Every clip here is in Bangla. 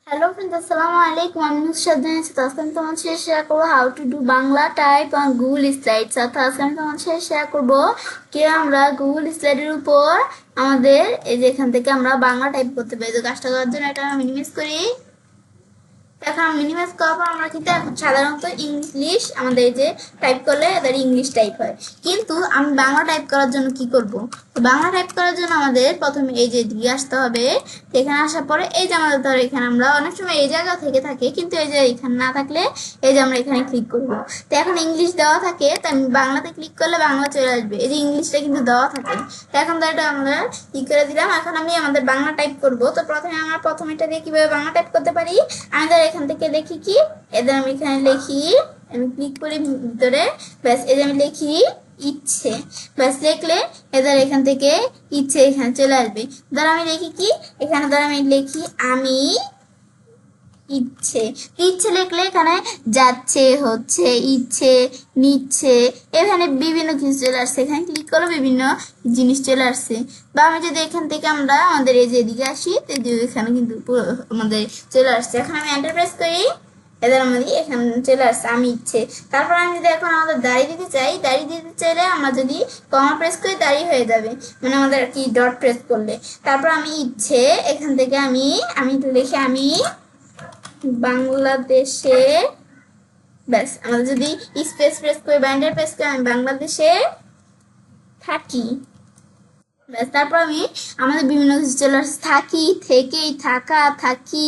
Hello friends, Assalamualaikum. I'm Nusrat Jain. আজকে আমি তোমার সাথে শেয়ার করবো how to do Bangla type on Google slides. অর্থাৎ আজকে আমি তোমার সাথে শেয়ার করবো কি আমরা গুগল স্লাইডের উপর আমাদের এই যে এখান থেকে আমরা বাংলা টাইপ করতে পারি। তো কাজটা করার জন্য এটা মিনিমাইজ করি। এখন মিনিমাইজ করার পর আমরা কিন্তু এখন সাধারণত ইংলিশ আমাদের এই যে টাইপ করলে এদের ইংলিশ টাইপ হয়, কিন্তু আমি বাংলা টাইপ করার জন্য কি করব? তো বাংলা টাইপ করার জন্য আমাদের প্রথমে এই যে দিয়ে আসতে হবে। এখানে আসার পরে এই যে আমাদের ধরো এখানে আমরা অনেক সময় এই জায়গা থেকে থাকে, কিন্তু এই যে এখানে না থাকলে এই যে আমরা এখানে ক্লিক করব। তো এখন ইংলিশ দেওয়া থাকে, তাই আমি বাংলাতে ক্লিক করলে বাংলা চলে আসবে। এই যে ইংলিশটা কিন্তু দেওয়া থাকে। তো এখন তো এটা আমরা কি করে দিলাম। এখন আমি আমাদের বাংলা টাইপ করব। তো প্রথমে আমরা এটা দিয়ে কিভাবে বাংলা টাইপ করতে পারি, আমি ধর এখান থেকে লিখি কি, এদের আমি এখানে লিখি, আমি ক্লিক করি ভিতরে, ব্যাস এই যে আমি লিখি ইচ্ছে, ব্যাস লিখলে এদের এখান থেকে ইচ্ছে এখানে চলে আসবে। ধর আমি লিখি কি, এখানে ধর আমি লিখি আমি ইচ্ছে। ইচ্ছে লিখলে এখানে যাচ্ছে, হচ্ছে, ইচ্ছে, নিচ্ছে, এখানে বিভিন্ন কিছু চলে আসছে। এখানে ক্লিক করলে বিভিন্ন জিনিস চলে আসছে। বা আমি যদি এখান থেকে আমরা আমাদের এই যে এদিকে আসি, এখানে কিন্তু আমাদের চলে আসছে। এখন আমি এন্টার প্রেস করি, এদের আমাদের এখানে চলে আসছে আমি ইচ্ছে। তারপর আমি যদি এখন আমাদের দাড়ি দিতে চাই, দাড়ি দিতে চাইলে আমরা যদি কমা প্রেস করি দাড়ি হয়ে যাবে, মানে আমাদের কি ডট প্রেস করলে। তারপর আমি ইচ্ছে, এখান থেকে আমি লিখে আমি বাংলাদেশে, ব্যাস আমাদের যদি স্পেস প্রেস করে বাইন্ডার প্রেস করে আমি বাংলাদেশে থাকি, ব্যাস তারপর আমি আমাদের বিভিন্ন কিছু চলে আসছে। থাকি, থেকেই, থাকা, থাকি,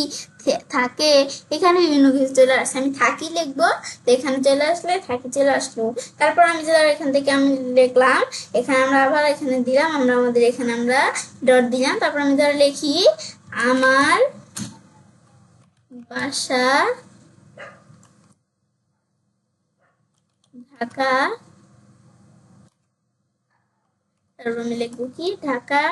থাকে, এখানে বিভিন্ন কিছু চলে আসছে। আমি থাকি লিখবো, তো এখানে চলে আসলে থাকি চলে আসলো। তারপর আমি যারা এখান থেকে আমি লিখলাম, এখানে আমরা আবার এখানে দিলাম, আমরা আমাদের এখানে আমরা ডট দিলাম। তারপর আমি যারা লিখি আমার বাসা ঢাকা, তারপর আমি লিখবো কি ঢাকা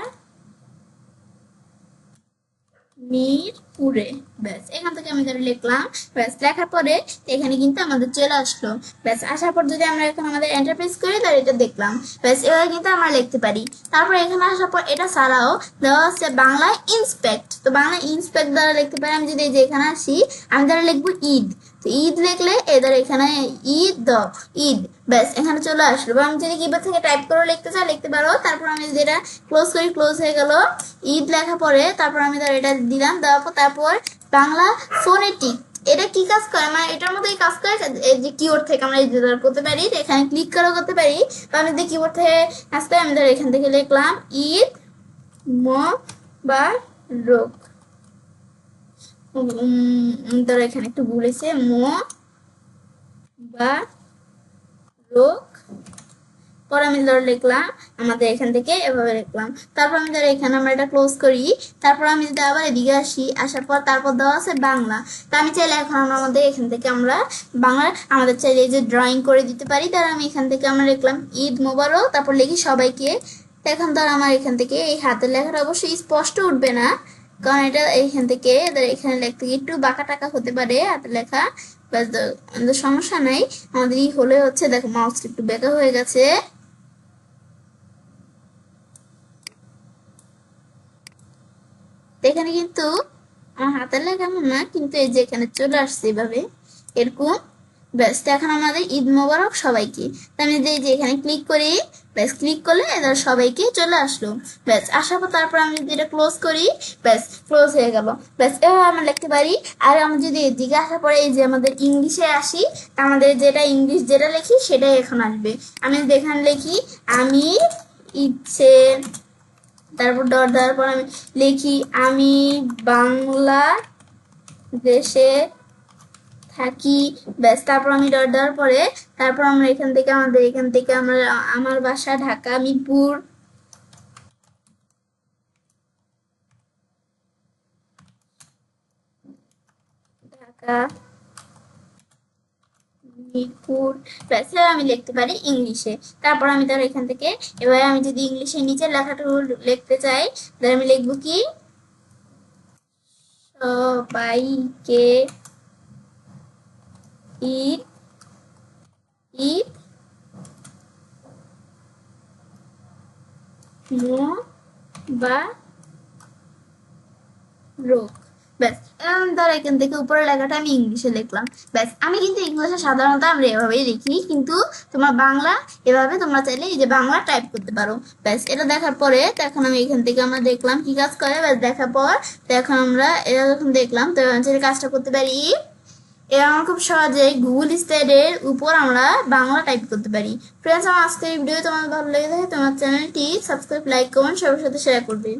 মিরপুরে, ব্যাস এখান থেকে আমি ধরে লিখলাম। ব্যাস লেখার পরে এখানে কিন্তু আমাদের চলে আসলো। ব্যাস আসার পর যদি আমরা এখন আমাদের এন্টার প্রেস করি, তাহলে এটা দেখলাম। ব্যাস এভাবে কিন্তু আমরা লিখতে পারি। তারপর এখানে আসার পর এটা ছাড়াও দেওয়া হচ্ছে বাংলা ইন্সপেক্ট। তো বাংলা ইন্সপেক্ট দ্বারা লিখতে পারি। আমি যদি এখানে আসি, আমি ধরে লিখবো ঈদ। তো ঈদ লিখলে এদের এখানে ঈদ, ঈদ, ব্যাস এখানে চলে আসলো। বা আমি যদি কিবোর্ড থেকে টাইপ করে লিখতে চাই লিখতে পারো। তারপর আমি যেটা ক্লোজ করি, ক্লোজ হয়ে গেল। ঈদ লেখা পরে তারপর আমি ধর এটা দিলাম, দেওয়ার পর তারপর বাংলা ফোনেটিক, এটা কি কাজ করে, মানে এটার মধ্যেই কাজ করে যে কিবোর্ড থেকে আমরা এই করতে পারি, এখানে ক্লিক করে করতে পারি। বা আমি যদি কিবোর্ড থেকে কাজ করে আমি ধর এখান থেকে লিখলাম ঈদ মোবারক, ধর এখানে একটু ভুলেছে মোবারক, পরে আমি ধরে লিখলাম আমাদের এখান থেকে এভাবে লিখলাম। তারপর আমি ধরে এখানে আমরা এটা ক্লোজ করি। তারপর আমি যদি আবার এদিকে আসি, আসার পর তারপর দেওয়া আছে বাংলা। তা আমি চাইলে এখন আমাদের এখান থেকে আমরা বাংলা আমাদের চাইলে এই যে ড্রয়িং করে দিতে পারি। তার আমি এখান থেকে আমরা লিখলাম ঈদ মোবারক, তারপর লিখি সবাইকে। এখন ধর আমার এখান থেকে এই হাতের লেখাটা অবশ্যই স্পষ্ট উঠবে না, কারণ এটা এইখান থেকে এখানে লিখতে একটু বাঁকা টাকা হতে পারে হাতের লেখা। আমাদের সমস্যা নাই, আমাদের হলে হচ্ছে, দেখো মাউসটা একটু বেঁকা হয়ে গেছে। এখানে কিন্তু আমার হাতের লেখা এমন না, কিন্তু এই যে এখানে চলে আসছে এভাবে এরকম। ব্যাস এখন আমাদের ঈদ মোবারক সবাইকে। আমি যে এখানে ক্লিক করি, ব্যাস ক্লিক করলে এদের সবাইকে চলে আসলো। ব্যাস আসার পর তারপর আমি যদি এটা ক্লোজ করি, ব্যাস ক্লোজ হয়ে গেল। ব্যাস এভাবে আমরা লিখতে পারি। আর আমি যদি এদিকে আসার পরে এই যে আমাদের ইংলিশে আসি, আমাদের যেটা ইংলিশ যেটা লিখি সেটাই এখন আসবে। আমি যদি এখানে লিখি আমি ইচ্ছে, তারপর ডট দেওয়ার পর আমি লিখি আমি বাংলাদেশে থাকি, ব্যাস তারপর আমি ডট দেওয়ার পরে তারপর আমরা এখান থেকে আমরা আমার বাসা ঢাকা মিরপুর, ঢাকা মিরপুর, ব্যাস আমি লিখতে পারি ইংলিশে। তারপর আমি ধর এখান থেকে এবার আমি যদি ইংলিশের নিচের লেখাটুকু লিখতে চাই, তাহলে আমি লিখবো কি সবাইকে ঈদ ঈদ মোবারক, ব্যাস এরকম ধর এখান থেকে উপরের লেখাটা আমি ইংলিশে লিখলাম। ব্যাস আমি কিন্তু ইংলিশে সাধারণত আমরা এভাবেই লিখি, কিন্তু তোমার বাংলা এভাবে তোমরা চাইলে এই যে বাংলা টাইপ করতে পারো। ব্যাস এটা দেখার পরে তো এখন আমি এখান থেকে আমরা দেখলাম কি কাজ করে। ব্যাস দেখার পর তো এখন আমরা এটা যখন দেখলাম তো এই কাজটা করতে পারি। এরা আমরা খুব সহজে গুগল স্লাইডের উপর আমরা বাংলা টাইপ করতে পারি। ফ্রেন্ডস, আমার আজকের এই ভিডিও তোমাদের ভালো লেগে থাকে তোমার চ্যানেলটি সাবস্ক্রাইব, লাইক, কমেন্ট সবার সাথে শেয়ার করবে।